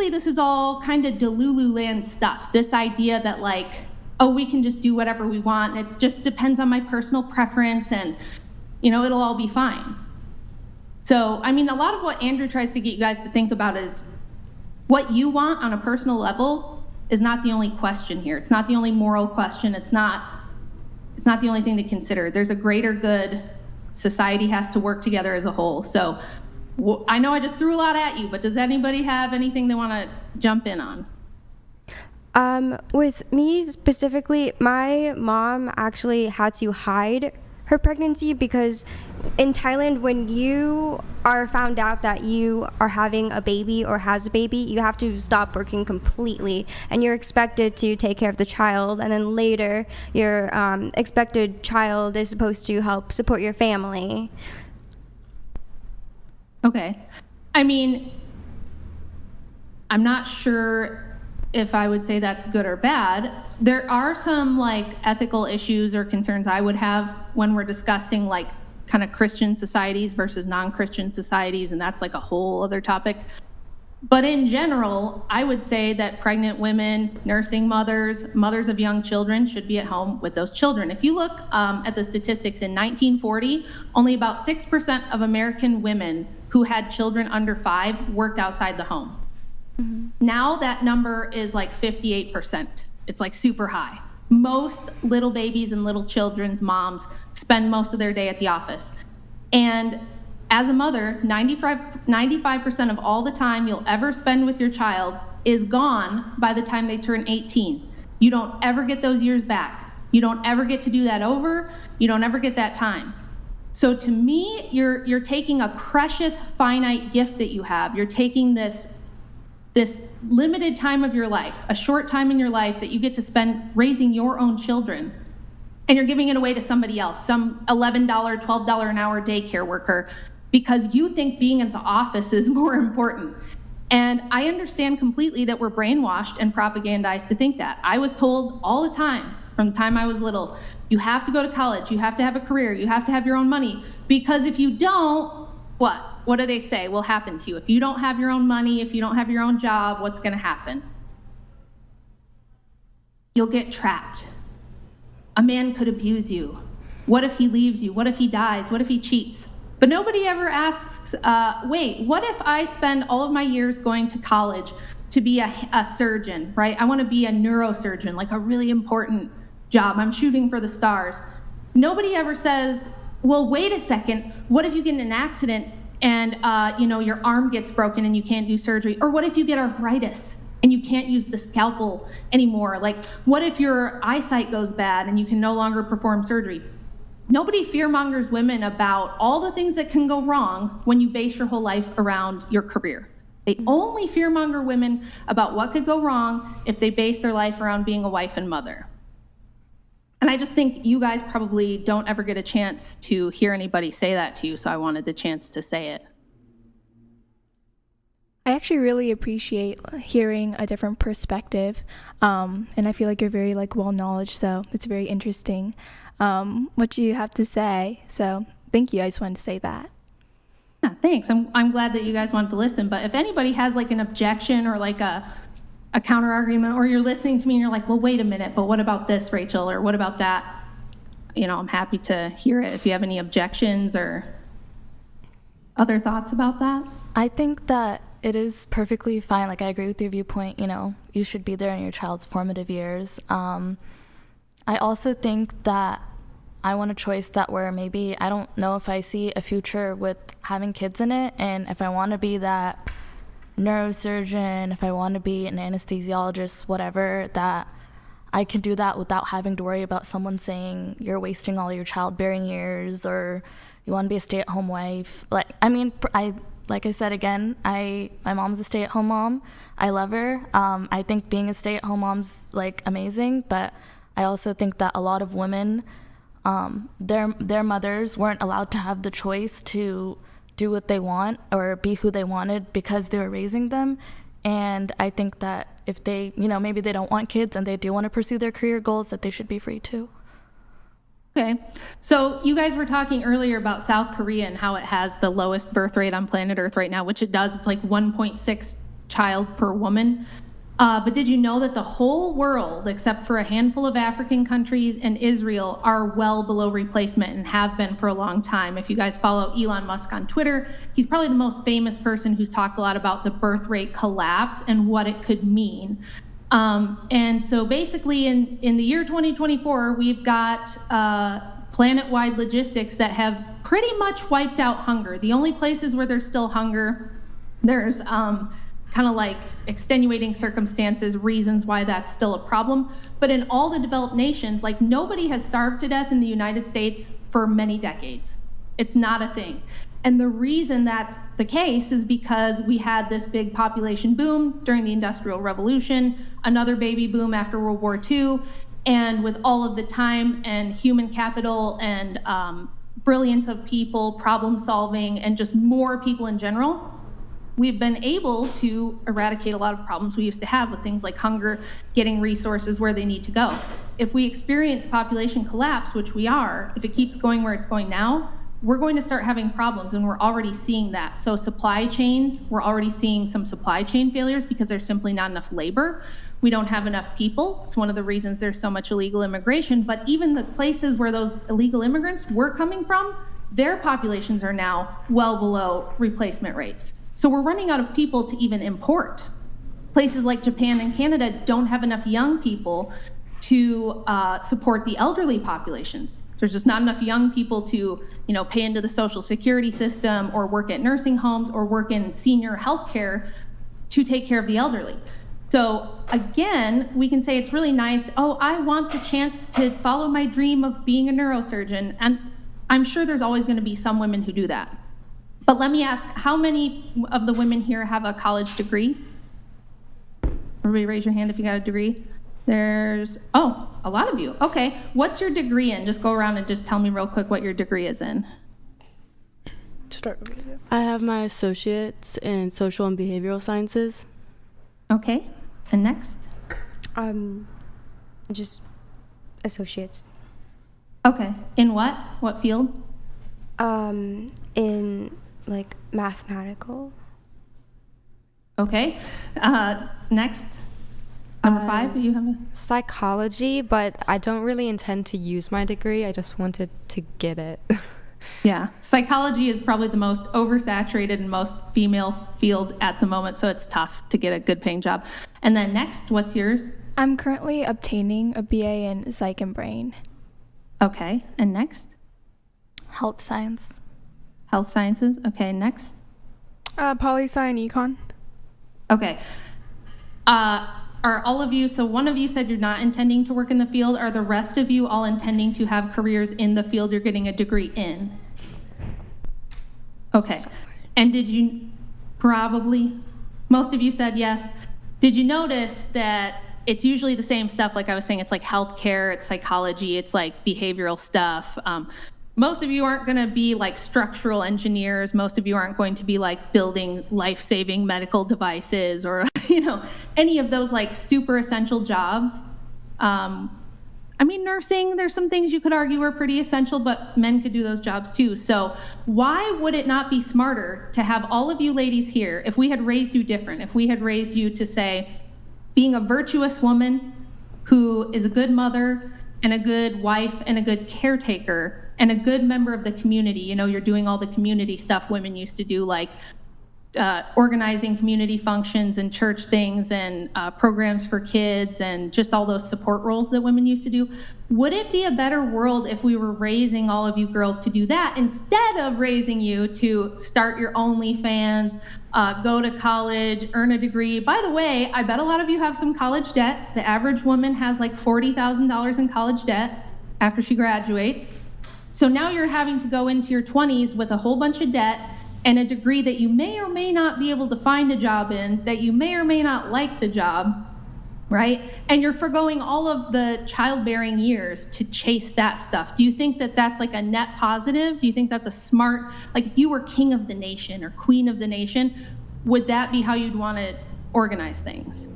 basically this is all kind of Delulu land stuff. This idea that like, oh, we can just do whatever we want. And it just depends on my personal preference and, it'll all be fine. So, I mean, a lot of what Andrew tries to get you guys to think about is what you want on a personal level is not the only question here. It's not the only moral question. It's not the only thing to consider. There's a greater good. Society has to work together as a whole. So I know I just threw a lot at you, but does anybody have anything they want to jump in on? With me specifically, my mom actually had to hide her pregnancy because in Thailand, when you are found out that you are having a baby or has a baby, you have to stop working completely and you're expected to take care of the child, and then later your expected child is supposed to help support your family. Okay. I mean, I'm not sure if I would say that's good or bad. There are some like ethical issues or concerns I would have when we're discussing like kind of Christian societies versus non-Christian societies, and that's like a whole other topic. But in general, I would say that pregnant women, nursing mothers, mothers of young children should be at home with those children. If you look at the statistics in 1940, only about 6% of American women who had children under 5 worked outside the home. Mm-hmm. Now that number is like 58%. It's like super high. Most little babies and little children's moms spend most of their day at the office. And as a mother, 95% of all the time you'll ever spend with your child is gone by the time they turn 18. You don't ever get those years back. You don't ever get to do that over. You don't ever get that time. So to me, you're taking a precious, finite gift that you have. You're taking this limited time of your life, a short time in your life that you get to spend raising your own children, and you're giving it away to somebody else, some $11, $12 an hour daycare worker, because you think being at the office is more important. And I understand completely that we're brainwashed and propagandized to think that. I was told all the time, from the time I was little, you have to go to college, you have to have a career, you have to have your own money, because if you don't, what do they say will happen to you? If you don't have your own money, if you don't have your own job, what's going to happen? You'll get trapped. A man could abuse you. What if he leaves you? What if he dies? What if he cheats? But nobody ever asks, wait, what if I spend all of my years going to college to be a surgeon, right? I want to be a neurosurgeon, like a really important job. I'm shooting for the stars. Nobody ever says, well, wait a second, what if you get in an accident and your arm gets broken and you can't do surgery? Or what if you get arthritis and you can't use the scalpel anymore? Like, what if your eyesight goes bad and you can no longer perform surgery? Nobody fearmongers women about all the things that can go wrong when you base your whole life around your career. They only fearmonger women about what could go wrong if they base their life around being a wife and mother. And I just think you guys probably don't ever get a chance to hear anybody say that to you, so I wanted the chance to say it. I actually really appreciate hearing a different perspective, and I feel like you're very well knowledge, so it's very interesting what you have to say. So thank you. I just wanted to say that. Yeah, thanks. I'm glad that you guys want to listen. But if anybody has an objection or a counter argument, or you're listening to me and you're like, well, wait a minute, but what about this, Rachel, or what about that? I'm happy to hear it if you have any objections or other thoughts about that. I think that it is perfectly fine. I agree with your viewpoint. You should be there in your child's formative years. I also think that I want a choice that where maybe I don't know if I see a future with having kids in it, and if I want to be that neurosurgeon, if I want to be an anesthesiologist, whatever, that I can do that without having to worry about someone saying you're wasting all your childbearing years, or you want to be a stay-at-home wife. Like I said again, my mom's a stay-at-home mom. I love her. I think being a stay-at-home mom's amazing, but I also think that a lot of women, their mothers weren't allowed to have the choice to do what they want or be who they wanted because they were raising them. And I think that if they, maybe they don't want kids and they do want to pursue their career goals, that they should be free too. Okay, so you guys were talking earlier about South Korea and how it has the lowest birth rate on planet Earth right now, which it does. It's 1.6 child per woman. But did you know that the whole world, except for a handful of African countries and Israel, are well below replacement and have been for a long time? If you guys follow Elon Musk on Twitter, he's probably the most famous person who's talked a lot about the birth rate collapse and what it could mean. And so basically in the year 2024, we've got planet-wide logistics that have pretty much wiped out hunger. The only places where there's still hunger, there's kind of like extenuating circumstances, reasons why that's still a problem. But in all the developed nations, like nobody has starved to death in the United States for many decades. It's not a thing. And the reason that's the case is because we had this big population boom during the Industrial Revolution, another baby boom after World War II, and with all of the time and human capital and brilliance of people, problem solving, and just more people in general, we've been able to eradicate a lot of problems we used to have with things like hunger, getting resources where they need to go. If we experience population collapse, which we are, if it keeps going where it's going now, we're going to start having problems, and we're already seeing that. So supply chains, we're already seeing some supply chain failures because there's simply not enough labor. We don't have enough people. It's one of the reasons there's so much illegal immigration. But even the places where those illegal immigrants were coming from, their populations are now well below replacement rates. So we're running out of people to even import. Places like Japan and Canada don't have enough young people to support the elderly populations. There's just not enough young people to, pay into the social security system or work at nursing homes or work in senior health care to take care of the elderly. So again, we can say it's really nice, I want the chance to follow my dream of being a neurosurgeon. And I'm sure there's always going to be some women who do that. But let me ask, how many of the women here have a college degree? Everybody raise your hand if you got a degree. There's, a lot of you. Okay, what's your degree in? Just go around and just tell me real quick what your degree is in. Start with you. I have my associates in social and behavioral sciences. Okay, and next? Just associates. Okay, in what? What field? In like mathematical. Okay, next. Number 5, you have a... Psychology, but I don't really intend to use my degree. I just wanted to get it. Yeah, psychology is probably the most oversaturated and most female field at the moment, so it's tough to get a good paying job. And then next, what's yours? I'm currently obtaining a BA in Psych and Brain. Okay, and next? Health science. Health sciences. Okay, next? Poli-sci and econ. Okay. Are all of you, so one of you said you're not intending to work in the field. Are the rest of you all intending to have careers in the field you're getting a degree in? Okay. And did you, probably, most of you said yes. Did you notice that it's usually the same stuff? Like I was saying, it's like healthcare, it's psychology, it's like behavioral stuff. Most of you aren't going to be like structural engineers. Most of you aren't going to be like building life-saving medical devices or, any of those like super essential jobs. Nursing, there's some things you could argue are pretty essential, but men could do those jobs too. So why would it not be smarter to have all of you ladies here, if we had raised you different, if we had raised you to say, being a virtuous woman who is a good mother and a good wife and a good caretaker and a good member of the community, you're doing all the community stuff women used to do, like organizing community functions and church things and programs for kids and just all those support roles that women used to do. Would it be a better world if we were raising all of you girls to do that instead of raising you to start your OnlyFans, go to college, earn a degree? By the way, I bet a lot of you have some college debt. The average woman has like $40,000 in college debt after she graduates. So now you're having to go into your 20s with a whole bunch of debt and a degree that you may or may not be able to find a job in, that you may or may not like the job, right? And you're forgoing all of the childbearing years to chase that stuff. Do you think that that's like a net positive? Do you think that's a smart, like if you were king of the nation or queen of the nation, would that be how you'd want to organize things?